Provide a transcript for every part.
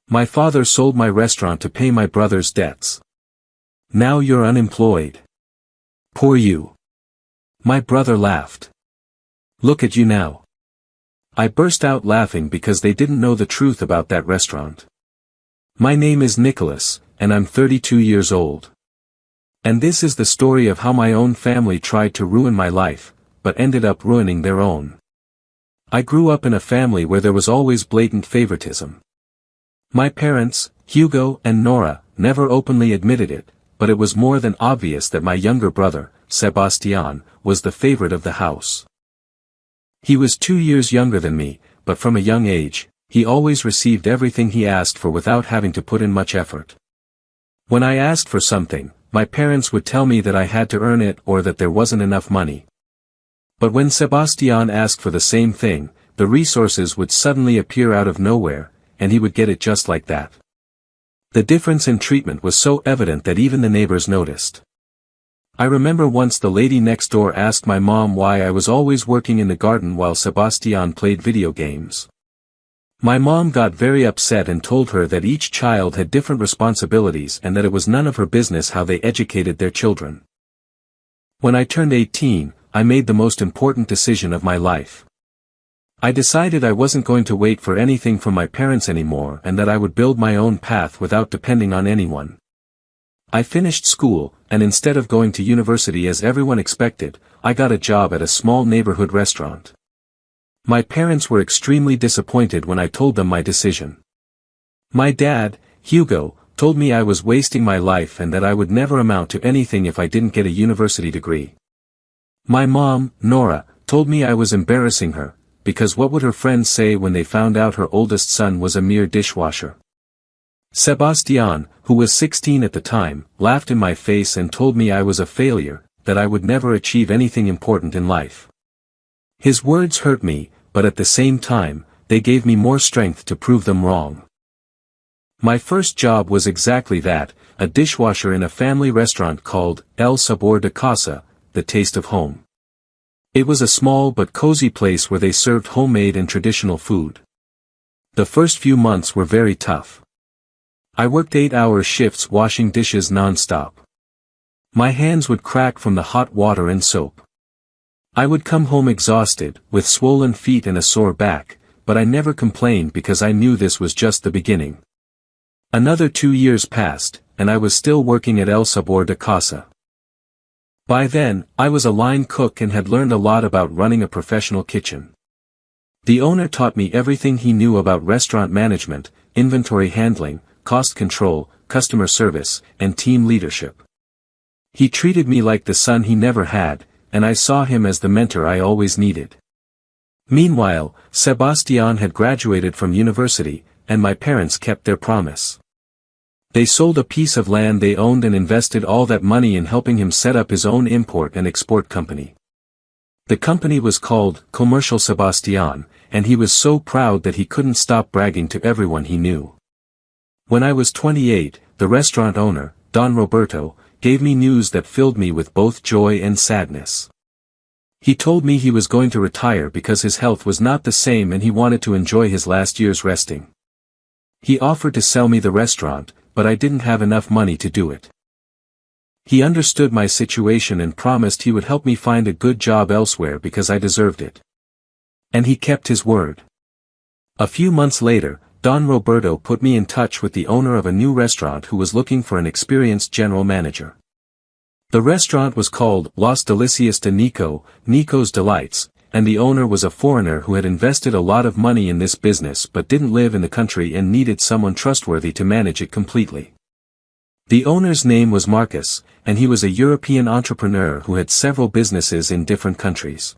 My father sold my restaurant to pay my brother's debts. Now you're unemployed. Poor you. My brother laughed. Look at you now. I burst out laughing because they didn't know the truth about that restaurant. My name is Nicholas, and I'm 32 years old. And this is the story of how my own family tried to ruin my life, but ended up ruining their own. I grew up in a family where there was always blatant favoritism. My parents, Hugo and Nora, never openly admitted it, but it was more than obvious that my younger brother, Sebastian, was the favorite of the house. He was 2 years younger than me, but from a young age, he always received everything he asked for without having to put in much effort. When I asked for something, my parents would tell me that I had to earn it or that there wasn't enough money. But when Sebastian asked for the same thing, the resources would suddenly appear out of nowhere, and he would get it just like that. The difference in treatment was so evident that even the neighbors noticed. I remember once the lady next door asked my mom why I was always working in the garden while Sebastian played video games. My mom got very upset and told her that each child had different responsibilities and that it was none of her business how they educated their children. When I turned 18, I made the most important decision of my life. I decided I wasn't going to wait for anything from my parents anymore and that I would build my own path without depending on anyone. I finished school, and instead of going to university as everyone expected, I got a job at a small neighborhood restaurant. My parents were extremely disappointed when I told them my decision. My dad, Hugo, told me I was wasting my life and that I would never amount to anything if I didn't get a university degree. My mom, Nora, told me I was embarrassing her, because what would her friends say when they found out her oldest son was a mere dishwasher? Sebastian, who was 16 at the time, laughed in my face and told me I was a failure, that I would never achieve anything important in life. His words hurt me, but at the same time, they gave me more strength to prove them wrong. My first job was exactly that, a dishwasher in a family restaurant called El Sabor de Casa, the Taste of Home. It was a small but cozy place where they served homemade and traditional food. The first few months were very tough. I worked 8-hour shifts washing dishes non-stop. My hands would crack from the hot water and soap. I would come home exhausted, with swollen feet and a sore back, but I never complained because I knew this was just the beginning. Another 2 years passed, and I was still working at El Sabor de Casa. By then, I was a line cook and had learned a lot about running a professional kitchen. The owner taught me everything he knew about restaurant management, inventory handling, cost control, customer service, and team leadership. He treated me like the son he never had, and I saw him as the mentor I always needed. Meanwhile, Sebastian had graduated from university, and my parents kept their promise. They sold a piece of land they owned and invested all that money in helping him set up his own import and export company. The company was called Commercial Sebastian, and he was so proud that he couldn't stop bragging to everyone he knew. When I was 28, the restaurant owner, Don Roberto, gave me news that filled me with both joy and sadness. He told me he was going to retire because his health was not the same and he wanted to enjoy his last years resting. He offered to sell me the restaurant, but I didn't have enough money to do it. He understood my situation and promised he would help me find a good job elsewhere because I deserved it. And he kept his word. A few months later, Don Roberto put me in touch with the owner of a new restaurant who was looking for an experienced general manager. The restaurant was called Los Delicias de Nico, Nico's Delights, and the owner was a foreigner who had invested a lot of money in this business but didn't live in the country and needed someone trustworthy to manage it completely. The owner's name was Marcus, and he was a European entrepreneur who had several businesses in different countries.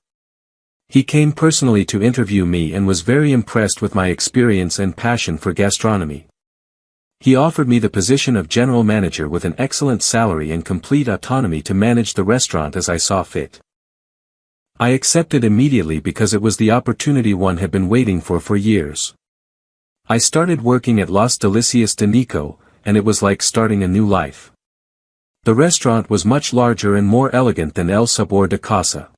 He came personally to interview me and was very impressed with my experience and passion for gastronomy. He offered me the position of general manager with an excellent salary and complete autonomy to manage the restaurant as I saw fit. I accepted immediately because it was the opportunity one had been waiting for years. I started working at Los Delicias de Nico, and it was like starting a new life. The restaurant was much larger and more elegant than El Sabor de Casa.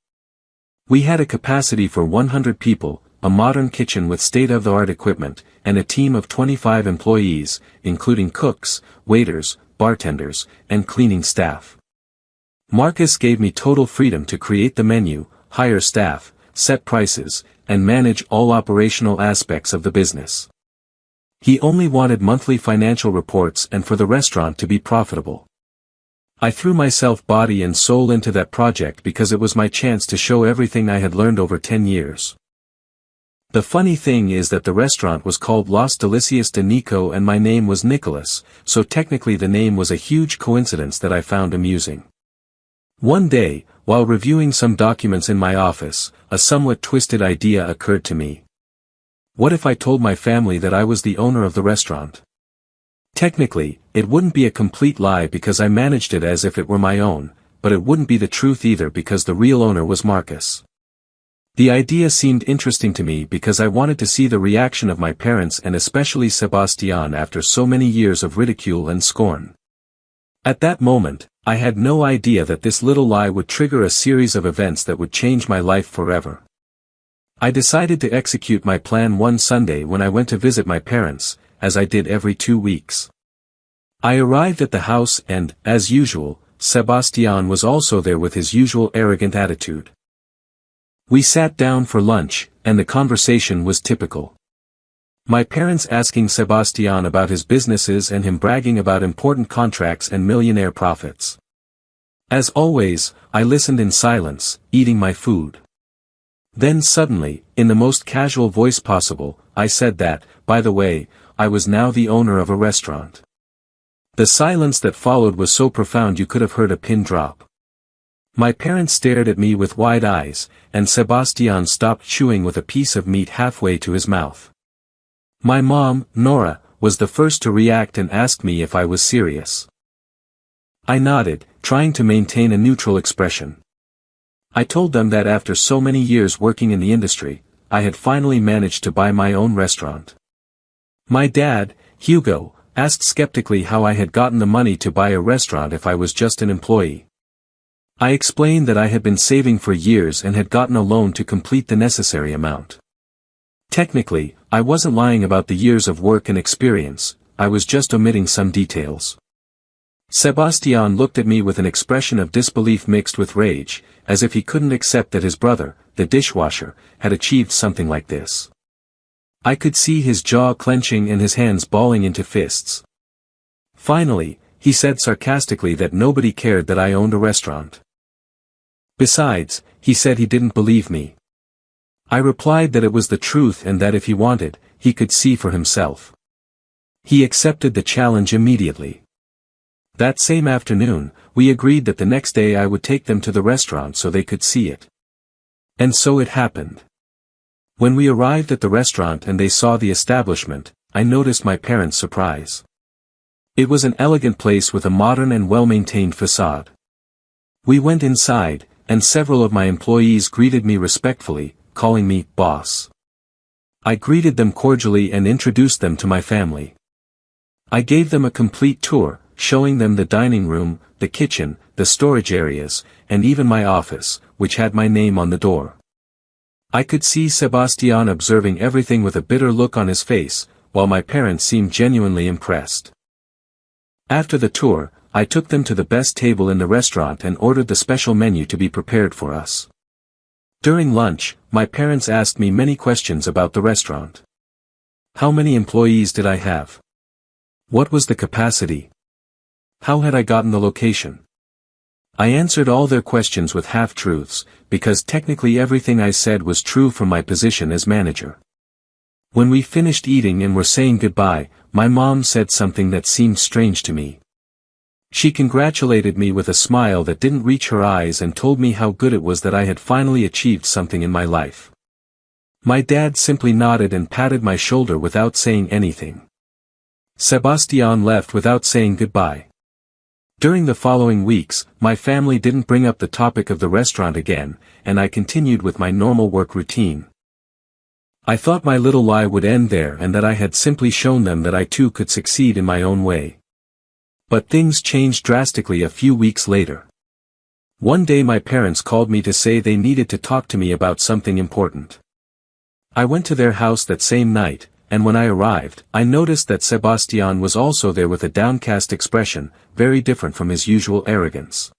We had a capacity for 100 people, a modern kitchen with state-of-the-art equipment, and a team of 25 employees, including cooks, waiters, bartenders, and cleaning staff. Marcus gave me total freedom to create the menu, hire staff, set prices, and manage all operational aspects of the business. He only wanted monthly financial reports and for the restaurant to be profitable. I threw myself body and soul into that project because it was my chance to show everything I had learned over 10 years. The funny thing is that the restaurant was called Los Delicios de Nico and my name was Nicholas, so technically the name was a huge coincidence that I found amusing. One day, while reviewing some documents in my office, a somewhat twisted idea occurred to me. What if I told my family that I was the owner of the restaurant? Technically, it wouldn't be a complete lie because I managed it as if it were my own, but it wouldn't be the truth either because the real owner was Marcus. The idea seemed interesting to me because I wanted to see the reaction of my parents and especially Sebastian after so many years of ridicule and scorn. At that moment, I had no idea that this little lie would trigger a series of events that would change my life forever. I decided to execute my plan one Sunday when I went to visit my parents, as I did every 2 weeks. I arrived at the house and, as usual, Sebastian was also there with his usual arrogant attitude. We sat down for lunch, and the conversation was typical. My parents asking Sebastian about his businesses and him bragging about important contracts and millionaire profits. As always, I listened in silence, eating my food. Then suddenly, in the most casual voice possible, I said that, by the way, I was now the owner of a restaurant. The silence that followed was so profound you could have heard a pin drop. My parents stared at me with wide eyes, and Sebastian stopped chewing with a piece of meat halfway to his mouth. My mom, Nora, was the first to react and asked me if I was serious. I nodded, trying to maintain a neutral expression. I told them that after so many years working in the industry, I had finally managed to buy my own restaurant. My dad, Hugo, asked skeptically how I had gotten the money to buy a restaurant if I was just an employee. I explained that I had been saving for years and had gotten a loan to complete the necessary amount. Technically, I wasn't lying about the years of work and experience, I was just omitting some details. Sebastian looked at me with an expression of disbelief mixed with rage, as if he couldn't accept that his brother, the dishwasher, had achieved something like this. I could see his jaw clenching and his hands balling into fists. Finally, he said sarcastically that nobody cared that I owned a restaurant. Besides, he said he didn't believe me. I replied that it was the truth and that if he wanted, he could see for himself. He accepted the challenge immediately. That same afternoon, we agreed that the next day I would take them to the restaurant so they could see it. And so it happened. When we arrived at the restaurant and they saw the establishment, I noticed my parents' surprise. It was an elegant place with a modern and well-maintained facade. We went inside, and several of my employees greeted me respectfully, calling me boss. I greeted them cordially and introduced them to my family. I gave them a complete tour, showing them the dining room, the kitchen, the storage areas, and even my office, which had my name on the door. I could see Sebastian observing everything with a bitter look on his face, while my parents seemed genuinely impressed. After the tour, I took them to the best table in the restaurant and ordered the special menu to be prepared for us. During lunch, my parents asked me many questions about the restaurant. How many employees did I have? What was the capacity? How had I gotten the location? I answered all their questions with half-truths, because technically everything I said was true from my position as manager. When we finished eating and were saying goodbye, my mom said something that seemed strange to me. She congratulated me with a smile that didn't reach her eyes and told me how good it was that I had finally achieved something in my life. My dad simply nodded and patted my shoulder without saying anything. Sebastian left without saying goodbye. During the following weeks, my family didn't bring up the topic of the restaurant again, and I continued with my normal work routine. I thought my little lie would end there and that I had simply shown them that I too could succeed in my own way. But things changed drastically a few weeks later. One day my parents called me to say they needed to talk to me about something important. I went to their house that same night, and when I arrived, I noticed that Sebastian was also there with a downcast expression, very different from his usual arrogance.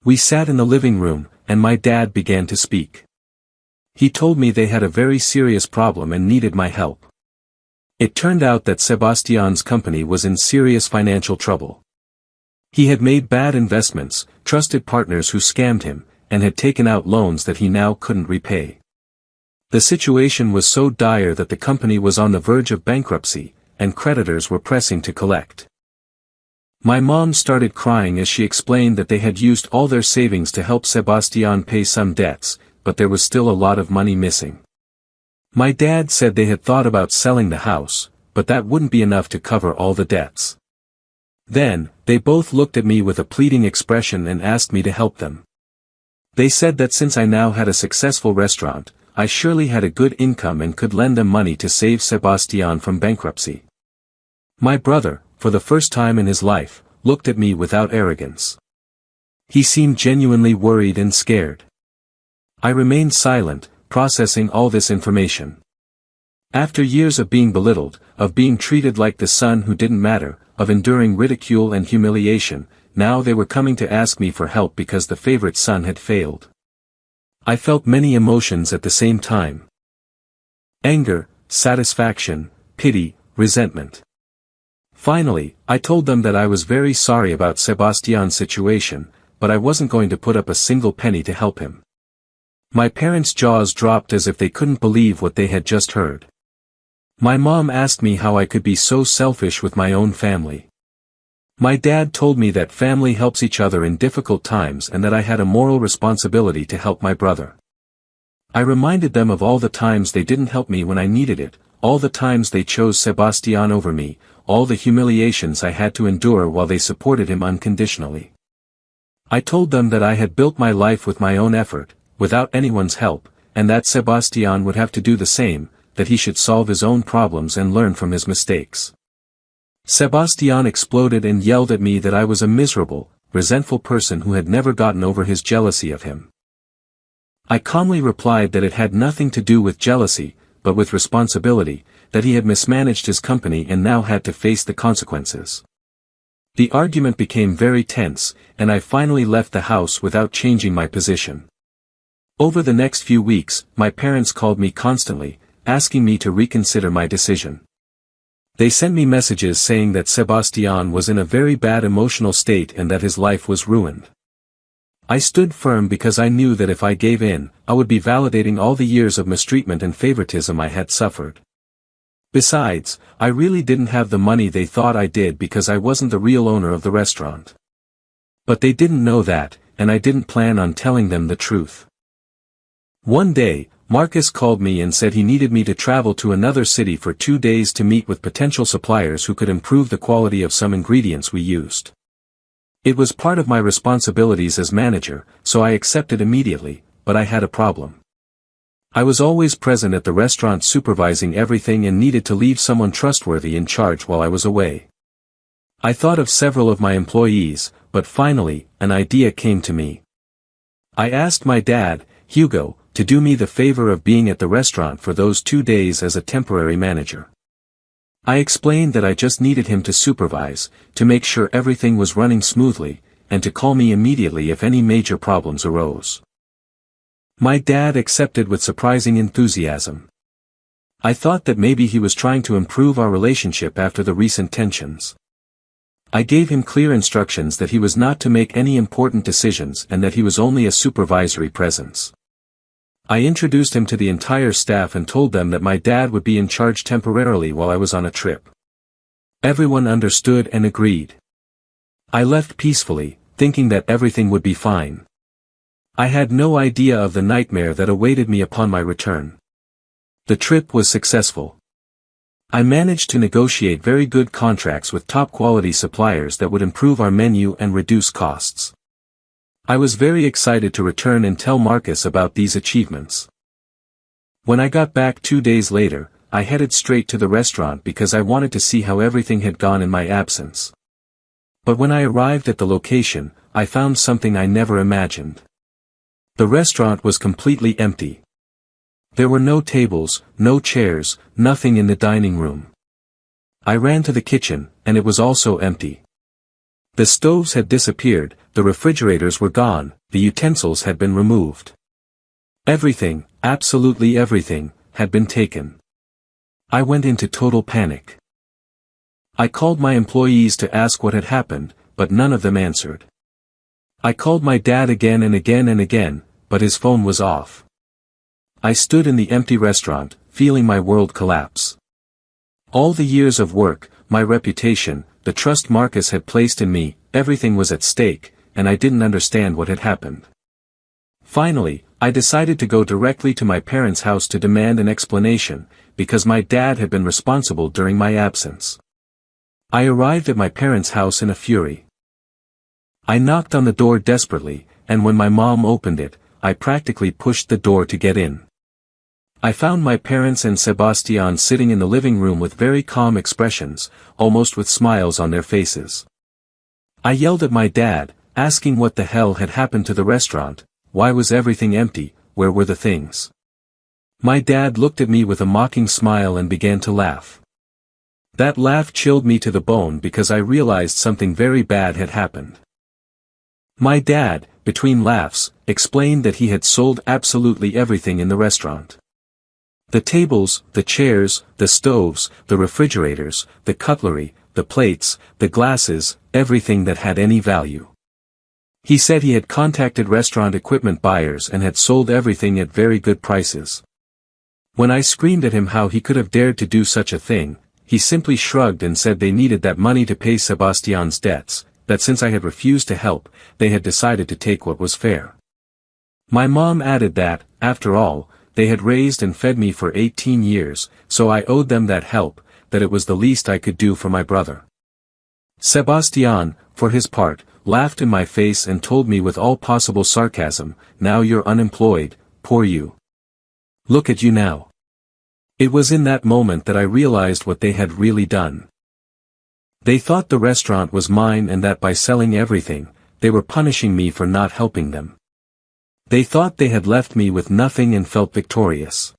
We sat in the living room, and my dad began to speak. He told me they had a very serious problem and needed my help. It turned out that Sebastian's company was in serious financial trouble. He had made bad investments, trusted partners who scammed him, and had taken out loans that he now couldn't repay. The situation was so dire that the company was on the verge of bankruptcy, and creditors were pressing to collect. My mom started crying as she explained that they had used all their savings to help Sebastian pay some debts, but there was still a lot of money missing. My dad said they had thought about selling the house, but that wouldn't be enough to cover all the debts. Then, they both looked at me with a pleading expression and asked me to help them. They said that since I now had a successful restaurant, I surely had a good income and could lend them money to save Sebastian from bankruptcy. My brother, for the first time in his life, looked at me without arrogance. He seemed genuinely worried and scared. I remained silent, processing all this information. After years of being belittled, of being treated like the son who didn't matter, of enduring ridicule and humiliation, now they were coming to ask me for help because the favorite son had failed. I felt many emotions at the same time. Anger, satisfaction, pity, resentment. Finally, I told them that I was very sorry about Sebastian's situation, but I wasn't going to put up a single penny to help him. My parents' jaws dropped as if they couldn't believe what they had just heard. My mom asked me how I could be so selfish with my own family. My dad told me that family helps each other in difficult times and that I had a moral responsibility to help my brother. I reminded them of all the times they didn't help me when I needed it, all the times they chose Sebastian over me, all the humiliations I had to endure while they supported him unconditionally. I told them that I had built my life with my own effort, without anyone's help, and that Sebastian would have to do the same, that he should solve his own problems and learn from his mistakes. Sebastian exploded and yelled at me that I was a miserable, resentful person who had never gotten over his jealousy of him. I calmly replied that it had nothing to do with jealousy, but with responsibility, that he had mismanaged his company and now had to face the consequences. The argument became very tense, and I finally left the house without changing my position. Over the next few weeks, my parents called me constantly, asking me to reconsider my decision. They sent me messages saying that Sebastian was in a very bad emotional state and that his life was ruined. I stood firm because I knew that if I gave in, I would be validating all the years of mistreatment and favoritism I had suffered. Besides, I really didn't have the money they thought I did because I wasn't the real owner of the restaurant. But they didn't know that, and I didn't plan on telling them the truth. One day, Marcus called me and said he needed me to travel to another city for 2 days to meet with potential suppliers who could improve the quality of some ingredients we used. It was part of my responsibilities as manager, so I accepted immediately, but I had a problem. I was always present at the restaurant supervising everything and needed to leave someone trustworthy in charge while I was away. I thought of several of my employees, but finally, an idea came to me. I asked my dad, Hugo, to do me the favor of being at the restaurant for those 2 days as a temporary manager. I explained that I just needed him to supervise, to make sure everything was running smoothly, and to call me immediately if any major problems arose. My dad accepted with surprising enthusiasm. I thought that maybe he was trying to improve our relationship after the recent tensions. I gave him clear instructions that he was not to make any important decisions and that he was only a supervisory presence. I introduced him to the entire staff and told them that my dad would be in charge temporarily while I was on a trip. Everyone understood and agreed. I left peacefully, thinking that everything would be fine. I had no idea of the nightmare that awaited me upon my return. The trip was successful. I managed to negotiate very good contracts with top-quality suppliers that would improve our menu and reduce costs. I was very excited to return and tell Marcus about these achievements. When I got back 2 days later, I headed straight to the restaurant because I wanted to see how everything had gone in my absence. But when I arrived at the location, I found something I never imagined. The restaurant was completely empty. There were no tables, no chairs, nothing in the dining room. I ran to the kitchen, and it was also empty. The stoves had disappeared, the refrigerators were gone, the utensils had been removed. Everything, absolutely everything, had been taken. I went into total panic. I called my employees to ask what had happened, but none of them answered. I called my dad again and again and again, but his phone was off. I stood in the empty restaurant, feeling my world collapse. All the years of work, my reputation, the trust Marcus had placed in me, everything was at stake, and I didn't understand what had happened. Finally, I decided to go directly to my parents' house to demand an explanation, because my dad had been responsible during my absence. I arrived at my parents' house in a fury. I knocked on the door desperately, and when my mom opened it, I practically pushed the door to get in. I found my parents and Sebastian sitting in the living room with very calm expressions, almost with smiles on their faces. I yelled at my dad, asking what the hell had happened to the restaurant, why was everything empty, where were the things? My dad looked at me with a mocking smile and began to laugh. That laugh chilled me to the bone because I realized something very bad had happened. My dad, between laughs, explained that he had sold absolutely everything in the restaurant. The tables, the chairs, the stoves, the refrigerators, the cutlery, the plates, the glasses, everything that had any value. He said he had contacted restaurant equipment buyers and had sold everything at very good prices. When I screamed at him how he could have dared to do such a thing, he simply shrugged and said they needed that money to pay Sebastian's debts, that since I had refused to help, they had decided to take what was fair. My mom added that, after all, they had raised and fed me for 18 years, so I owed them that help, that it was the least I could do for my brother. Sebastian, for his part, laughed in my face and told me with all possible sarcasm, "Now you're unemployed, poor you. Look at you now." It was in that moment that I realized what they had really done. They thought the restaurant was mine and that by selling everything, they were punishing me for not helping them. They thought they had left me with nothing and felt victorious.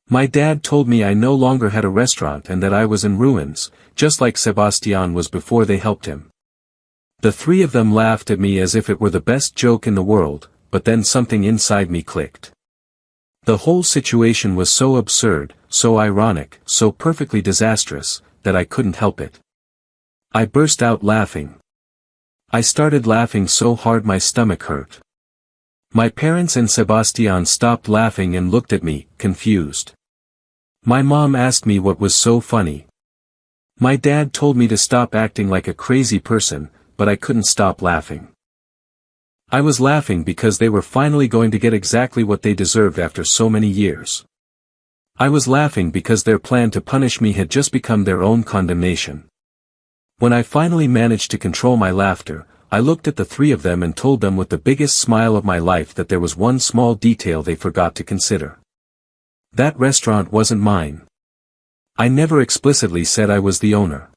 My dad told me I no longer had a restaurant and that I was in ruins, just like Sebastian was before they helped him. The three of them laughed at me as if it were the best joke in the world, but then something inside me clicked. The whole situation was so absurd, so ironic, so perfectly disastrous, that I couldn't help it. I burst out laughing. I started laughing so hard my stomach hurt. My parents and Sebastian stopped laughing and looked at me, confused. My mom asked me what was so funny. My dad told me to stop acting like a crazy person, but I couldn't stop laughing. I was laughing because they were finally going to get exactly what they deserved after so many years. I was laughing because their plan to punish me had just become their own condemnation. When I finally managed to control my laughter, I looked at the three of them and told them with the biggest smile of my life that there was one small detail they forgot to consider. That restaurant wasn't mine. I never explicitly said I was the owner.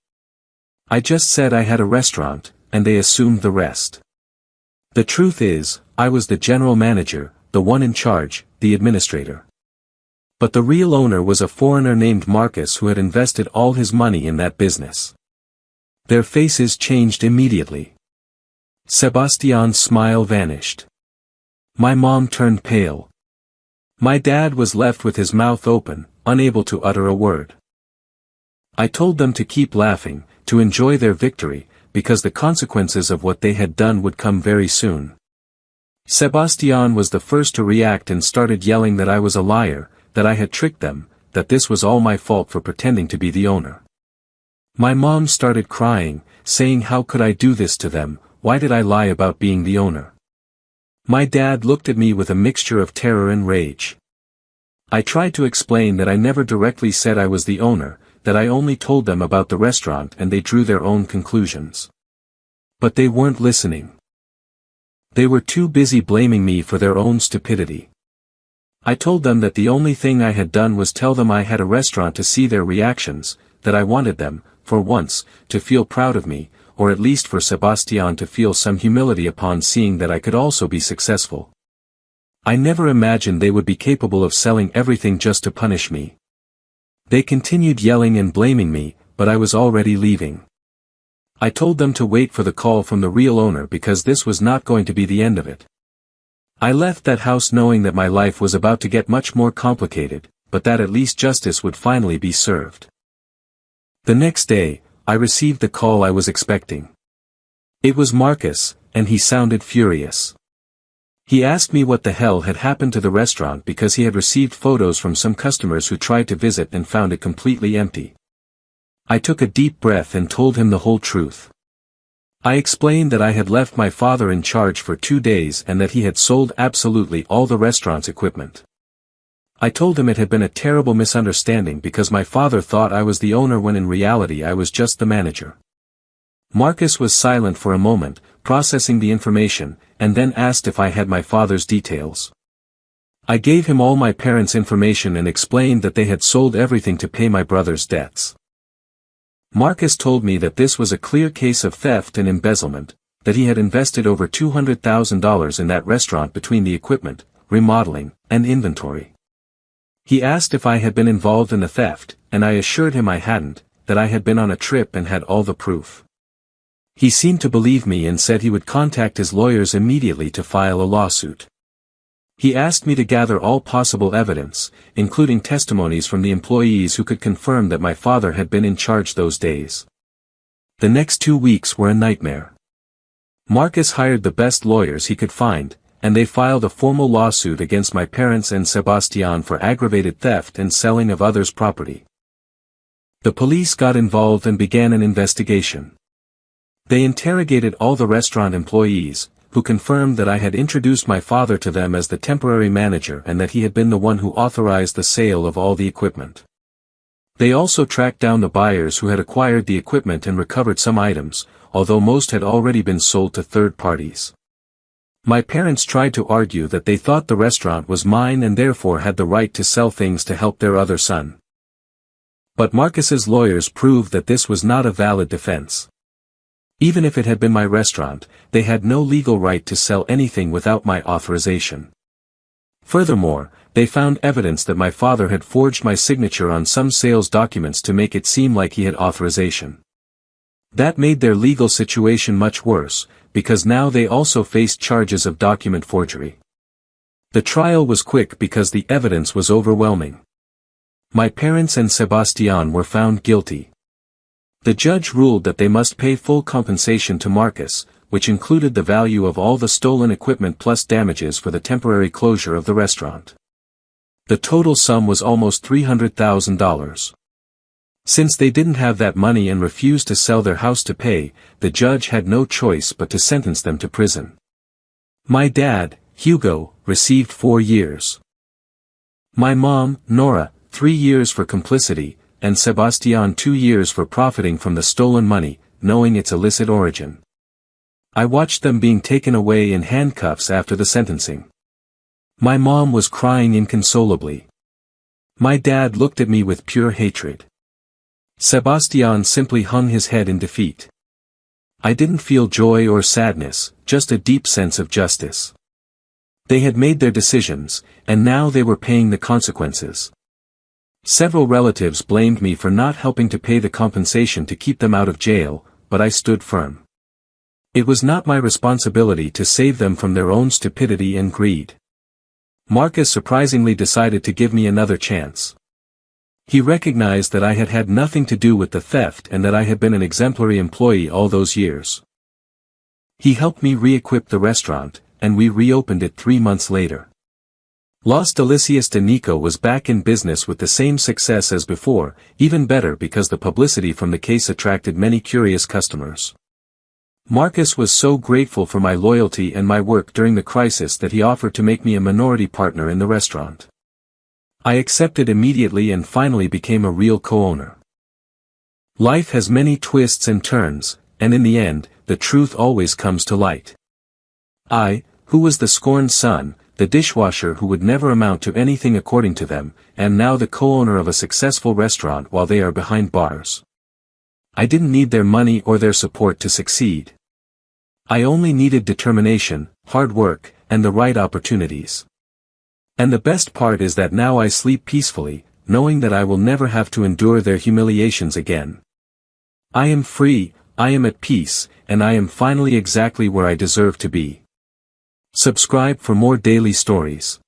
I just said I had a restaurant, and they assumed the rest. The truth is, I was the general manager, the one in charge, the administrator. But the real owner was a foreigner named Marcus who had invested all his money in that business. Their faces changed immediately. Sebastian's smile vanished. My mom turned pale. My dad was left with his mouth open, unable to utter a word. I told them to keep laughing, to enjoy their victory, because the consequences of what they had done would come very soon. Sebastian was the first to react and started yelling that I was a liar, that I had tricked them, that this was all my fault for pretending to be the owner. My mom started crying, saying how could I do this to them, why did I lie about being the owner? My dad looked at me with a mixture of terror and rage. I tried to explain that I never directly said I was the owner, that I only told them about the restaurant and they drew their own conclusions. But they weren't listening. They were too busy blaming me for their own stupidity. I told them that the only thing I had done was tell them I had a restaurant to see their reactions, that I wanted them, for once, to feel proud of me, or at least for Sebastian to feel some humility upon seeing that I could also be successful. I never imagined they would be capable of selling everything just to punish me. They continued yelling and blaming me, but I was already leaving. I told them to wait for the call from the real owner because this was not going to be the end of it. I left that house knowing that my life was about to get much more complicated, but that at least justice would finally be served. The next day, I received the call I was expecting. It was Marcus, and he sounded furious. He asked me what the hell had happened to the restaurant because he had received photos from some customers who tried to visit and found it completely empty. I took a deep breath and told him the whole truth. I explained that I had left my father in charge for 2 days and that he had sold absolutely all the restaurant's equipment. I told him it had been a terrible misunderstanding because my father thought I was the owner when in reality I was just the manager. Marcus was silent for a moment, processing the information, and then asked if I had my father's details. I gave him all my parents' information and explained that they had sold everything to pay my brother's debts. Marcus told me that this was a clear case of theft and embezzlement, that he had invested over $200,000 in that restaurant between the equipment, remodeling, and inventory. He asked if I had been involved in the theft, and I assured him I hadn't, that I had been on a trip and had all the proof. He seemed to believe me and said he would contact his lawyers immediately to file a lawsuit. He asked me to gather all possible evidence, including testimonies from the employees who could confirm that my father had been in charge those days. The next 2 weeks were a nightmare. Marcus hired the best lawyers he could find, and they filed a formal lawsuit against my parents and Sebastian for aggravated theft and selling of others' property. The police got involved and began an investigation. They interrogated all the restaurant employees, who confirmed that I had introduced my father to them as the temporary manager and that he had been the one who authorized the sale of all the equipment. They also tracked down the buyers who had acquired the equipment and recovered some items, although most had already been sold to third parties. My parents tried to argue that they thought the restaurant was mine and therefore had the right to sell things to help their other son. But Marcus's lawyers proved that this was not a valid defense. Even if it had been my restaurant, they had no legal right to sell anything without my authorization. Furthermore, they found evidence that my father had forged my signature on some sales documents to make it seem like he had authorization. That made their legal situation much worse, because now they also faced charges of document forgery. The trial was quick because the evidence was overwhelming. My parents and Sebastian were found guilty. The judge ruled that they must pay full compensation to Marcus, which included the value of all the stolen equipment plus damages for the temporary closure of the restaurant. The total sum was almost $300,000. Since they didn't have that money and refused to sell their house to pay, the judge had no choice but to sentence them to prison. My dad, Hugo, received 4 years. My mom, Nora, 3 years for complicity, and Sebastian 2 years for profiting from the stolen money, knowing its illicit origin. I watched them being taken away in handcuffs after the sentencing. My mom was crying inconsolably. My dad looked at me with pure hatred. Sebastian simply hung his head in defeat. I didn't feel joy or sadness, just a deep sense of justice. They had made their decisions, and now they were paying the consequences. Several relatives blamed me for not helping to pay the compensation to keep them out of jail, but I stood firm. It was not my responsibility to save them from their own stupidity and greed. Marcus surprisingly decided to give me another chance. He recognized that I had had nothing to do with the theft and that I had been an exemplary employee all those years. He helped me re-equip the restaurant, and we reopened it 3 months later. Los Delicias de Nico was back in business with the same success as before, even better because the publicity from the case attracted many curious customers. Marcus was so grateful for my loyalty and my work during the crisis that he offered to make me a minority partner in the restaurant. I accepted immediately and finally became a real co-owner. Life has many twists and turns, and in the end, the truth always comes to light. I, who was the scorned son, the dishwasher who would never amount to anything according to them, am now the co-owner of a successful restaurant while they are behind bars. I didn't need their money or their support to succeed. I only needed determination, hard work, and the right opportunities. And the best part is that now I sleep peacefully, knowing that I will never have to endure their humiliations again. I am free, I am at peace, and I am finally exactly where I deserve to be. Subscribe for more daily stories.